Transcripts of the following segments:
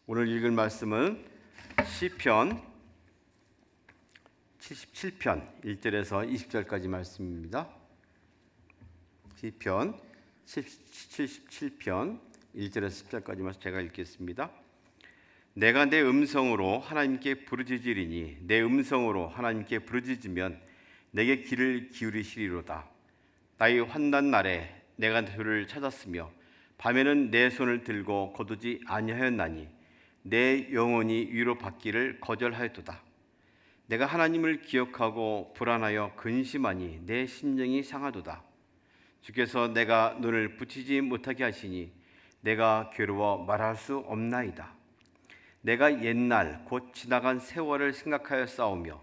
오늘 읽을 말씀은 시편 77편 1절에서 20절까지 말씀입니다. 시편 77편 1절에서 10절까지 말씀 제가 읽겠습니다. 내가 내 음성으로 하나님께 부르짖으리니 내 음성으로 하나님께 부르짖으면 내게 귀를 기울이시리로다. 나의 환난 날에 내가 주를 찾았으며 밤에는 내 손을 들고 거두지 아니하였나니 내 영혼이 위로받기를 거절하였도다. 내가 하나님을 기억하고 불안하여 근심하니 내 심령이 상하도다. 주께서 내가 눈을 붙이지 못하게 하시니 내가 괴로워 말할 수 없나이다. 내가 옛날 곧 지나간 세월을 생각하여 싸우며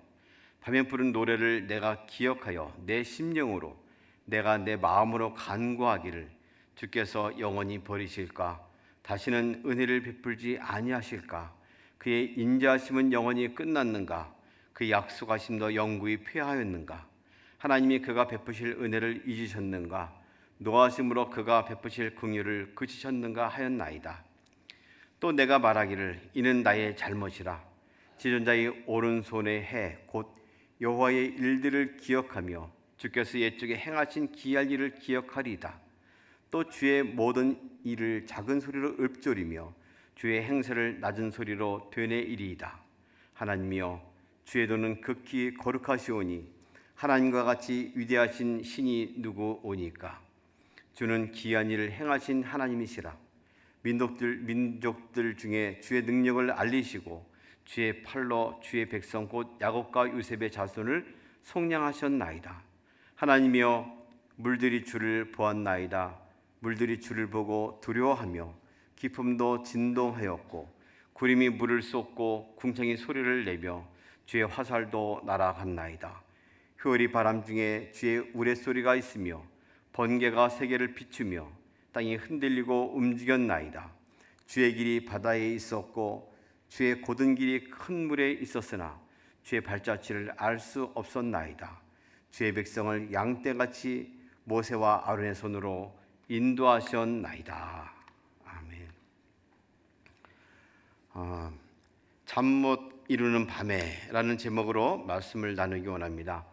밤에 부른 노래를 내가 기억하여 내 심령으로 내가 내 마음으로 간구하기를 주께서 영원히 버리실까? 다시는 은혜를 베풀지 아니하실까? 그의 인자하심은 영원히 끝났는가? 그 약속하심도 영구히 폐하였는가? 하나님이 그가 베푸실 은혜를 잊으셨는가? 노하심으로 그가 베푸실 긍휼을 그치셨는가 하였나이다. 또 내가 말하기를 이는 나의 잘못이라. 지존자의 오른손의 해 곧 여호와의 일들을 기억하며 주께서 옛적에 행하신 기이한 일을 기억하리이다. 또 주의 모든 일을 작은 소리로 읊조리며 주의 행세를 낮은 소리로 되뇌이리이다. 하나님이여, 주의 도는 극히 거룩하시오니 하나님과 같이 위대하신 신이 누구오니까? 주는 기이한 일을 행하신 하나님이시라. 민족들 중에 주의 능력을 알리시고 주의 팔로 주의 백성 곧 야곱과 요셉의 자손을 속량하셨나이다. 하나님이여, 물들이 주를 보았나이다. 물들이 주를 보고 두려워하며 깊음도 진동하였고 구름이 물을 쏟고 궁창이 소리를 내며 주의 화살도 날아갔나이다. 휘오리 바람 중에 주의 우레소리가 있으며 번개가 세계를 비추며 땅이 흔들리고 움직였나이다. 주의 길이 바다에 있었고 주의 곧은 길이 큰 물에 있었으나 주의 발자취를 알 수 없었나이다. 주의 백성을 양떼같이 모세와 아론의 손으로 인도하셨나이다. 아멘. 잠 못 이루는 밤에라는 제목으로 말씀을 나누기 원합니다.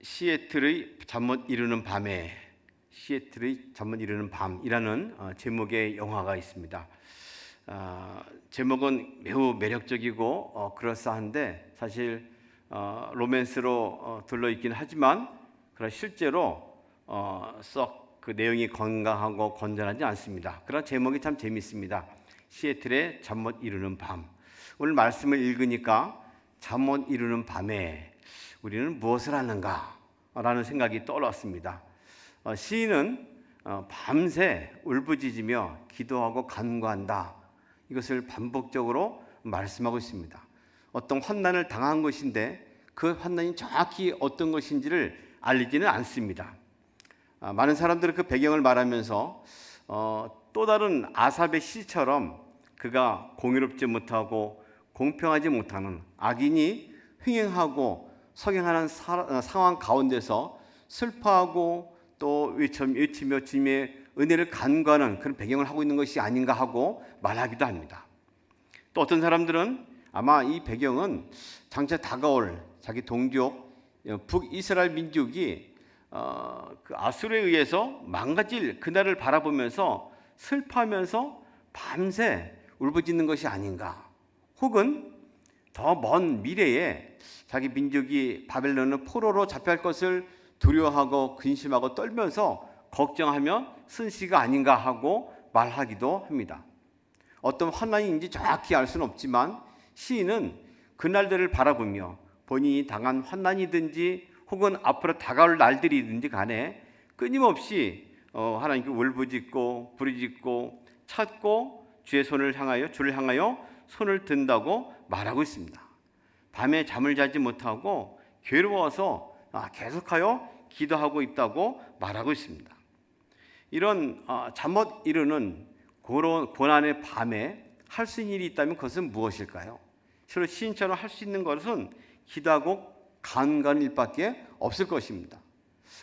시애틀의 잠 못 이루는 밤에, 시애틀의 잠 못 이루는 밤이라는 제목의 영화가 있습니다. 제목은 매우 매력적이고 그럴싸한데 사실 로맨스로 둘러있긴 하지만 실제로 썩 그 내용이 건강하고 건전하지 않습니다. 그러나 제목이 참 재미있습니다. 시애틀의 잠 못 이루는 밤. 오늘 말씀을 읽으니까 잠 못 이루는 밤에 우리는 무엇을 하는가? 라는 생각이 떠올랐습니다. 시인은 밤새 울부짖으며 기도하고 간구한다. 이것을 반복적으로 말씀하고 있습니다. 어떤 환난을 당한 것인데 그 환난이 정확히 어떤 것인지를 알리지는 않습니다. 많은 사람들은 그 배경을 말하면서 또 다른 아삽의 시처럼 그가 공의롭지 못하고 공평하지 못하는 악인이 횡행하고 석행하는 상황 가운데서 슬퍼하고 또 외치며 주님의 은혜를 간구하는 그런 배경을 하고 있는 것이 아닌가 하고 말하기도 합니다. 또 어떤 사람들은 아마 이 배경은 장차 다가올 자기 동족 북이스라엘 민족이 그 아수르에 의해서 망가질 그날을 바라보면서 슬퍼하면서 밤새 울부짖는 것이 아닌가, 혹은 더 먼 미래에 자기 민족이 바벨론의 포로로 잡혀갈 것을 두려워하고 근심하고 떨면서 걱정하며 쓴 시가 아닌가 하고 말하기도 합니다. 어떤 환난인지 정확히 알 수는 없지만 시인은 그날들을 바라보며 본인이 당한 환난이든지 혹은 앞으로 다가올 날들이든지 간에 끊임없이 하나님께 울부짖고 부르짖고 찾고 주를 향하여 손을 든다고 말하고 있습니다. 밤에 잠을 자지 못하고 괴로워서 계속하여 기도하고 있다고 말하고 있습니다. 이런 잠 못 이루는 고난의 밤에 할 수 있는 일이 있다면 그것은 무엇일까요? 실로 시인처럼 할 수 있는 것은 기도하고 간구하는 일밖에 없을 것입니다.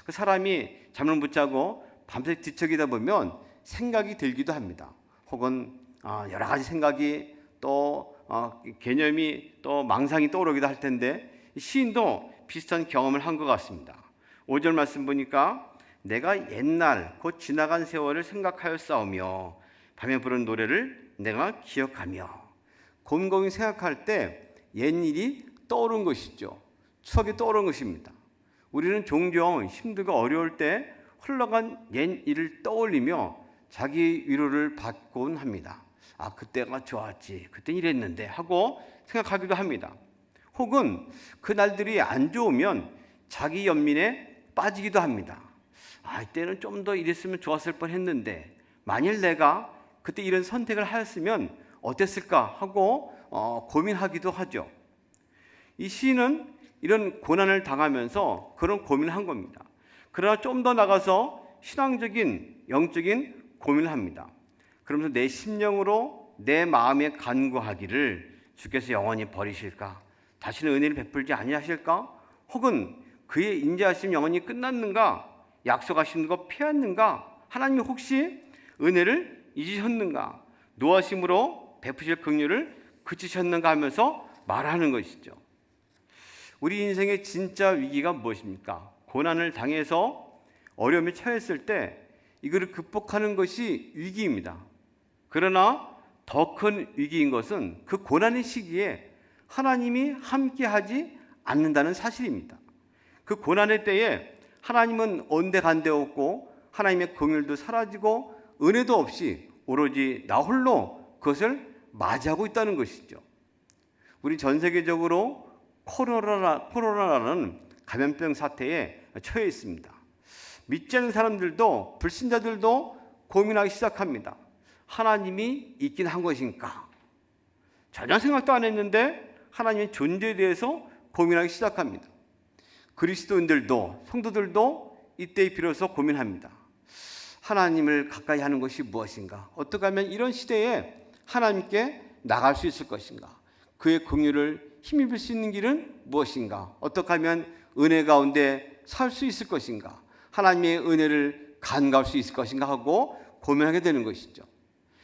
그 사람이 잠을 못 자고 밤새 뒤척이다 보면 생각이 들기도 합니다. 혹은 여러 가지 생각이 또 개념이 또 망상이 떠오르기도 할 텐데 시인도 비슷한 경험을 한 것 같습니다. 5절 말씀 보니까 내가 옛날 곧 지나간 세월을 생각하여 싸우며 밤에 부른 노래를 내가 기억하며 곰곰이 생각할 때 옛일이 떠오른 것이죠. 추억이 떠오른 것입니다. 우리는 종종 힘들고 어려울 때 흘러간 옛일을 떠올리며 자기 위로를 받곤 합니다. 그때가 좋았지, 그땐 이랬는데 하고 생각하기도 합니다. 혹은 그날들이 안 좋으면 자기 연민에 빠지기도 합니다. 이때는 좀 더 이랬으면 좋았을 뻔했는데 만일 내가 그때 이런 선택을 하였으면 어땠을까 하고 고민하기도 하죠. 이 시인은 이런 고난을 당하면서 그런 고민을 한 겁니다. 그러나 좀 더 나가서 신앙적인 영적인 고민을 합니다. 그러면서 내 심령으로 내 마음에 간구하기를 주께서 영원히 버리실까? 다시는 은혜를 베풀지 아니하실까? 혹은 그의 인자하심 영원히 끝났는가? 약속하신 거 피했는가? 하나님이 혹시 은혜를 잊으셨는가? 노하심으로 베푸실 긍휼을 그치셨는가 하면서 말하는 것이죠. 우리 인생의 진짜 위기가 무엇입니까? 고난을 당해서 어려움에 처했을 때 이거를 극복하는 것이 위기입니다. 그러나 더 큰 위기인 것은 그 고난의 시기에 하나님이 함께하지 않는다는 사실입니다. 그 고난의 때에 하나님은 온데간데 없고 하나님의 긍휼도 사라지고 은혜도 없이 오로지 나 홀로 그것을 맞이하고 있다는 것이죠. 우리 전 세계적으로 코로나라는 감염병 사태에 처해 있습니다. 믿지 않는 사람들도 불신자들도 고민하기 시작합니다. 하나님이 있긴 한 것인가? 전혀 생각도 안 했는데 하나님의 존재에 대해서 고민하기 시작합니다. 그리스도인들도 성도들도 이때 비로소 고민합니다. 하나님을 가까이 하는 것이 무엇인가? 어떻게 하면 이런 시대에 하나님께 나갈 수 있을 것인가? 그의 긍휼을 힘입을 수 있는 길은 무엇인가? 어떻게 하면 은혜 가운데 살 수 있을 것인가? 하나님의 은혜를 간과할 수 있을 것인가 하고 고민하게 되는 것이죠.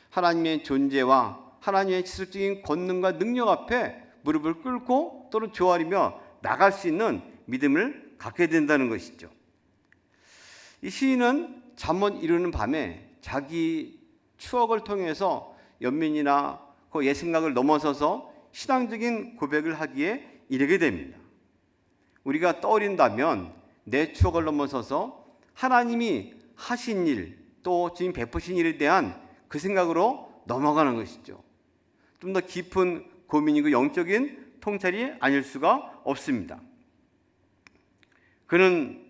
하나님의 존재와 하나님의 지속적인 권능과 능력 앞에 무릎을 꿇고 또는 조아리며 나갈 수 있는 믿음을 갖게 된다는 것이죠. 이 시인은 잠 못 이루는 밤에 자기 추억을 통해서 연민이나 그 옛 생각을 넘어서서 신앙적인 고백을 하기에 이르게 됩니다. 우리가 떠올린다면 내 추억을 넘어서서 하나님이 하신 일, 또 지금 베푸신 일에 대한 그 생각으로 넘어가는 것이죠. 좀 더 깊은 고민이고 영적인 통찰이 아닐 수가 없습니다. 그는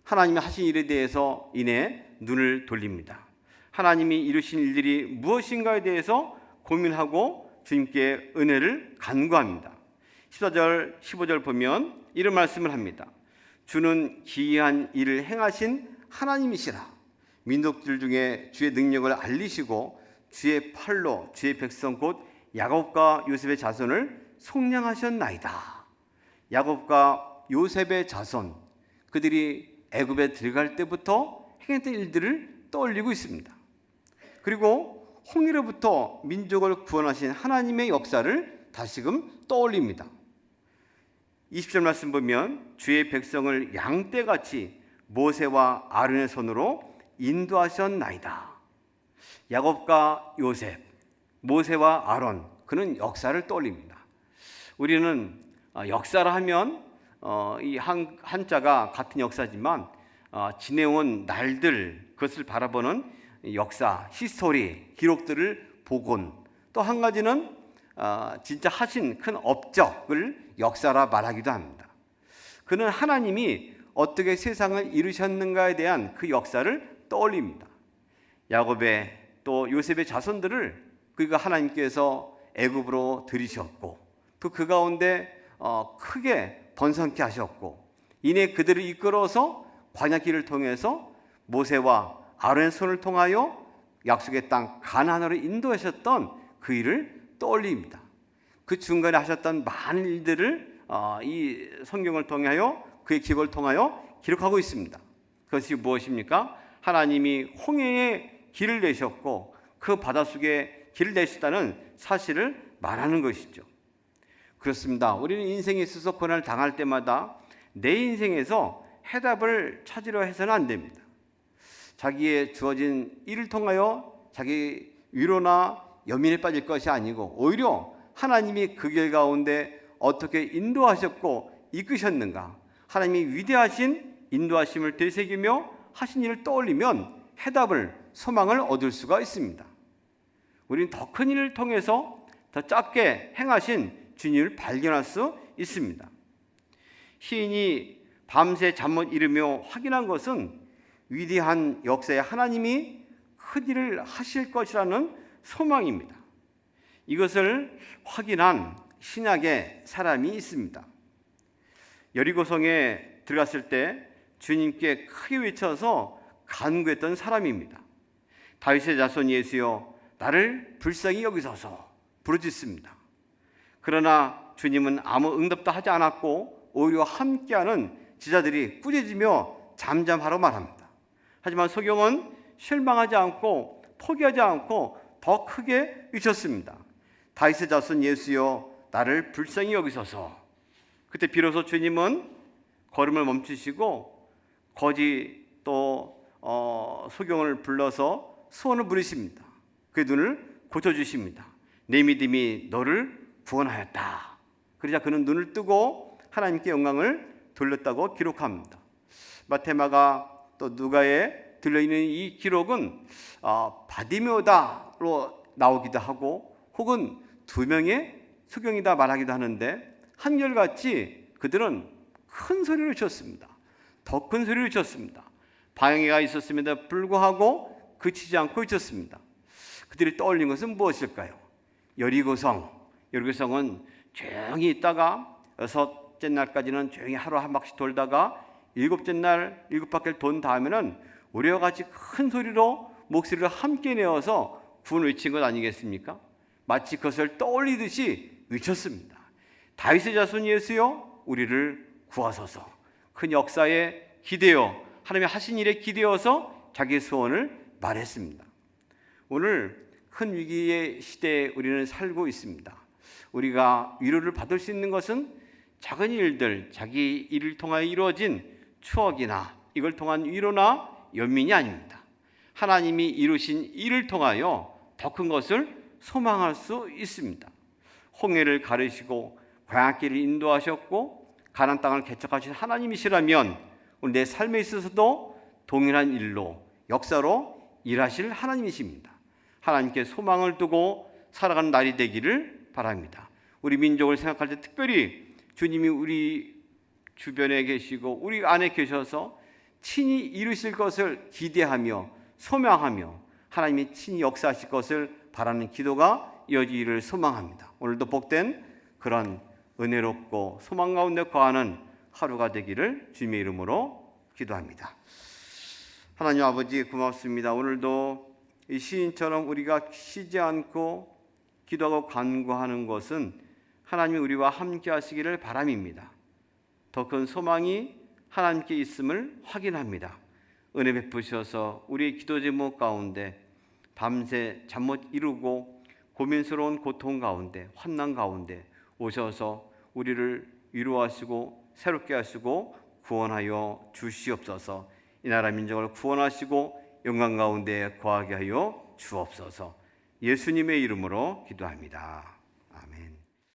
하나님이 하신 일에 대해서 인해 눈을 돌립니다. 하나님이 이루신 일들이 무엇인가에 대해서 고민하고 주님께 은혜를 간구합니다. 14절, 15절 보면 이런 말씀을 합니다. 주는 기이한 일을 행하신 하나님이시라. 민족들 중에 주의 능력을 알리시고 주의 팔로 주의 백성 곧 야곱과 요셉의 자손을 속량하셨나이다. 야곱과 요셉의 자손, 그들이 애굽에 들어갈 때부터 행했던 일들을 떠올리고 있습니다. 그리고 홍해로부터 민족을 구원하신 하나님의 역사를 다시금 떠올립니다. 20절 말씀 보면 주의 백성을 양떼같이 모세와 아론의 손으로 인도하셨나이다. 야곱과 요셉, 모세와 아론, 그는 역사를 떠올립니다. 우리는 역사라 하면 이 한자가 같은 역사지만 지내온 날들, 그것을 바라보는 역사, 히스토리, 기록들을 보곤, 또 한 가지는 진짜 하신 큰 업적을 역사라 말하기도 합니다. 그는 하나님이 어떻게 세상을 이루셨는가에 대한 그 역사를 떠올립니다. 야곱의 또 요셉의 자손들을 그가 하나님께서 애굽으로 들이셨고 또 그 가운데 크게 번성케 하셨고 이내 그들을 이끌어서 광야길을 통해서 모세와 아론의 손을 통하여 약속의 땅 가나안으로 인도하셨던 그 일을 떠올립니다. 그 중간에 하셨던 많은 일들을 이 성경을 통하여 그의 기록을 통하여 기록하고 있습니다. 그것이 무엇입니까? 하나님이 홍해에 길을 내셨고 그 바닷속에 길을 내셨다는 사실을 말하는 것이죠. 그렇습니다. 우리는 인생에 있어서 고난을 당할 때마다 내 인생에서 해답을 찾으려 해서는 안 됩니다. 자기의 주어진 일을 통하여 자기 위로나 연민에 빠질 것이 아니고 오히려 하나님이 그 길 가운데 어떻게 인도하셨고 이끄셨는가, 하나님이 위대하신 인도하심을 되새기며 하신 일을 떠올리면 해답을, 소망을 얻을 수가 있습니다. 우리는 더 큰 일을 통해서 더 작게 행하신 주님을 발견할 수 있습니다. 시인이 밤새 잠 못 이루며 확인한 것은 위대한 역사의 하나님이 큰 일을 하실 것이라는 소망입니다. 이것을 확인한 신약의 사람이 있습니다. 여리고성에 들어갔을 때 주님께 크게 외쳐서 간구했던 사람입니다. 다윗의 자손 예수여, 나를 불쌍히 여기소서 부르짖습니다. 그러나 주님은 아무 응답도 하지 않았고 오히려 함께하는 제자들이 꾸짖으며 잠잠하라고 말합니다. 하지만 소경은 실망하지 않고 포기하지 않고 더 크게 외쳤습니다. 다윗의 자손 예수여, 나를 불쌍히 여기소서. 그때 비로소 주님은 걸음을 멈추시고 거지 또 소경을 불러서 소원을 부르십니다. 그의 눈을 고쳐주십니다. 내 믿음이 너를 구원하였다. 그러자 그는 눈을 뜨고 하나님께 영광을 돌렸다고 기록합니다. 마태마가 또 누가에 들려있는 이 기록은 바디메오다로 나오기도 하고 혹은 두 명의 소경이다 말하기도 하는데, 한결같이 그들은 큰 소리를 쳤습니다. 더 큰 소리를 쳤습니다. 방해가 있었음에도 불구하고 그치지 않고 외쳤습니다. 그들이 떠올린 것은 무엇일까요? 여리고성은 조용히 있다가 여섯째 날까지는 조용히 하루 한 바퀴 돌다가 일곱째 날 일곱 바퀴를 돈 다음에는 우리와 같이 큰 소리로 목소리를 함께 내어서 구원을 외친 것 아니겠습니까? 마치 그것을 떠올리듯이 외쳤습니다. 다윗의 자손 예수여, 우리를 구하소서. 큰 역사에 기대어 하나님의 하신 일에 기대어서 자기의 소원을 말했습니다. 오늘 큰 위기의 시대에 우리는 살고 있습니다. 우리가 위로를 받을 수 있는 것은 작은 일들, 자기 일을 통하여 이루어진 추억이나 이걸 통한 위로나 연민이 아닙니다. 하나님이 이루신 일을 통하여 더 큰 것을 소망할 수 있습니다. 홍해를 가르시고 광야길을 인도하셨고 가나안 땅을 개척하신 하나님이시라면 오늘 내 삶에 있어서도 동일한 일로, 역사로 일하실 하나님이십니다. 하나님께 소망을 두고 살아가는 날이 되기를 바랍니다. 우리 민족을 생각할 때 특별히 주님이 우리 주변에 계시고 우리 안에 계셔서 친히 이루실 것을 기대하며 소망하며 하나님이 친히 역사하실 것을 바라는 기도가 이어지기를 소망합니다. 오늘도 복된 그런 은혜롭고 소망 가운데 거하는 하루가 되기를 주님의 이름으로 기도합니다. 하나님 아버지 고맙습니다. 오늘도 이 시인처럼 우리가 쉬지 않고 기도하고 간구하는 것은 하나님이 우리와 함께 하시기를 바람입니다. 더 큰 소망이 하나님께 있음을 확인합니다. 은혜 베푸셔서 우리의 기도 제목 가운데 밤새 잠 못 이루고 고민스러운 고통 가운데 환난 가운데 오셔서 우리를 위로하시고 새롭게 하시고 구원하여 주시옵소서. 이 나라 민족을 구원하시고 영광 가운데 거하게 하여 주옵소서. 예수님의 이름으로 기도합니다. 아멘.